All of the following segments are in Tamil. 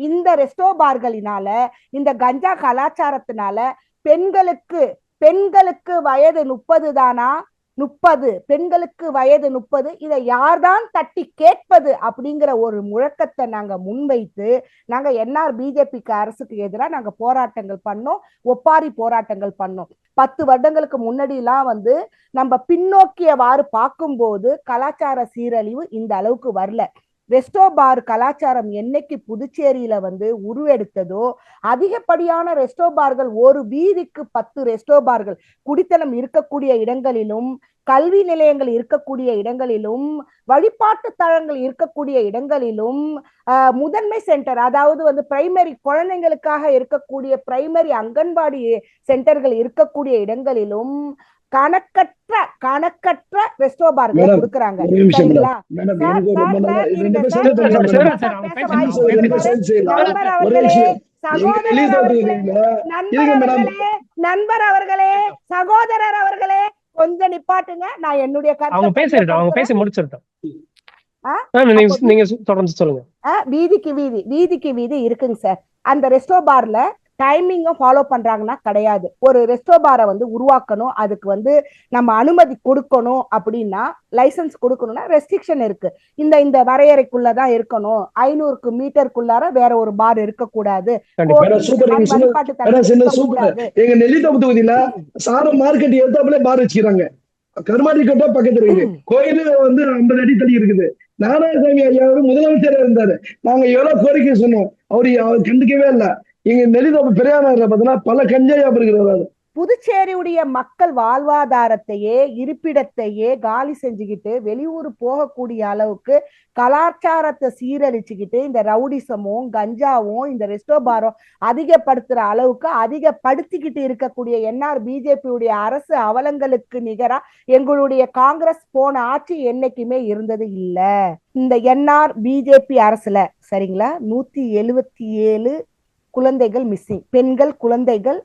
இந்த ரெஸ்டோ பார்களினால, இந்த கஞ்சா கலாச்சாரத்தினால பெண்களுக்கு வயது 30 தானா? 30 பெண்களுக்கு வயது 30. இதை யார்தான் தட்டி கேட்பது அப்படிங்கிற ஒரு முழக்கத்தை நாங்க முன்வைத்து நாங்க என்ஆர் பிஜேபிக்கு அரசுக்கு எதிராக நாங்க போராட்டங்கள் பண்ணோம், ஒப்பாரி போராட்டங்கள் பண்ணோம். 10 வருடங்களுக்கு முன்னாடிலாம் நம்ம பின்னோக்கியவாறு பார்க்கும்போது கலாச்சார சீரழிவு இந்த அளவுக்கு வரல. ரெஸ்டோ பார் கலாச்சாரம் என்னைக்கு புதுச்சேரியில உருவெடுத்ததோ, அதிகப்படியான ரெஸ்டோ பார்கள், ஒரு வீதிக்கு 10 ரெஸ்டோ பார்கள், குடித்தனம் இருக்கக்கூடிய இடங்களிலும், கல்வி நிலையங்கள் இருக்கக்கூடிய இடங்களிலும், வழிபாட்டு தலங்கள் இருக்கக்கூடிய இடங்களிலும், முதன்மை சென்டர், அதாவது பிரைமரி குழந்தைங்களுக்காக இருக்கக்கூடிய பிரைமரி அங்கன்வாடி சென்டர்கள் இருக்கக்கூடிய இடங்களிலும் கணக்கற்ற ரெஸ்டோ பார்களை கொடுக்கறாங்க. நண்பர் அவர்களே, சகோதரர் அவர்களே, கொஞ்சம் நிப்பாட்டுங்க. நான் என்னுடைய பேசி முடிச்சிருக்கேன். நீங்க தொடர்ந்து சொல்லுங்க. வீதிக்கு வீதி இருக்குங்க சார். அந்த ரெஸ்டோ பார்ல டைமிங்க ஃபாலோ பண்றாங்கன்னா கிடையாது. ஒரு ரெஸ்டோ பாரை உருவாக்கணும், அதுக்கு நம்ம அனுமதி கொடுக்கணும் அப்படின்னா, லைசன்ஸ் கொடுக்கணும்னா ரெஸ்ட்ரிக்ஷன் இருக்கு. இந்த வரையறைக்குள்ளதான் இருக்கணும், 500 மீட்டருக்குள்ளார வேற ஒரு பார் இருக்கக்கூடாது. எங்க நெல்லித்தோப்பு தொகுதியில சாரம் மார்க்கெட் எடுத்தாப்புல பார் வச்சுக்கிறாங்க. கருமாடி கட்டா பக்கத்துல இருக்கு. கோயிலு 50 அடி தள்ளி இருக்குது. நாராயணசாமி ஐயா முதலமைச்சரா இருந்தாரு. நாங்க எவ்வளவு கோரிக்கை சொன்னோம், அவரு கண்டுக்கவே இல்லை. இங்க நெல்லித்தோப்பு பெரியானர்ல பாத்தீங்கன்னா பல கஞ்சாயா இருக்கிறாரு. புதுச்சேரியுடைய மக்கள் வாழ்வாதாரத்தையே, இருப்பிடத்தையே காலி செஞ்சுக்கிட்டு வெளியூர் போகக்கூடிய அளவுக்கு கலாச்சாரத்தை சீரழிச்சுக்கிட்டு இந்த ரவுடிசமும் கஞ்சாவும் இந்த ரெஸ்டோ பாரும் அதிகப்படுத்திக்கிட்டு இருக்கக்கூடிய என்ஆர் பிஜேபியுடைய அரசு அவலங்களுக்கு நிகரா எங்களுடைய காங்கிரஸ் போன ஆட்சி என்னைக்குமே இருந்தது இல்ல. இந்த என்ஆர் பிஜேபி அரசுல சரிங்களா, 177 குழந்தைகள் மிஸ்ஸிங், பெண்கள் குழந்தைகள்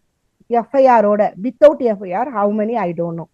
FIR without FIR, how many I don't know.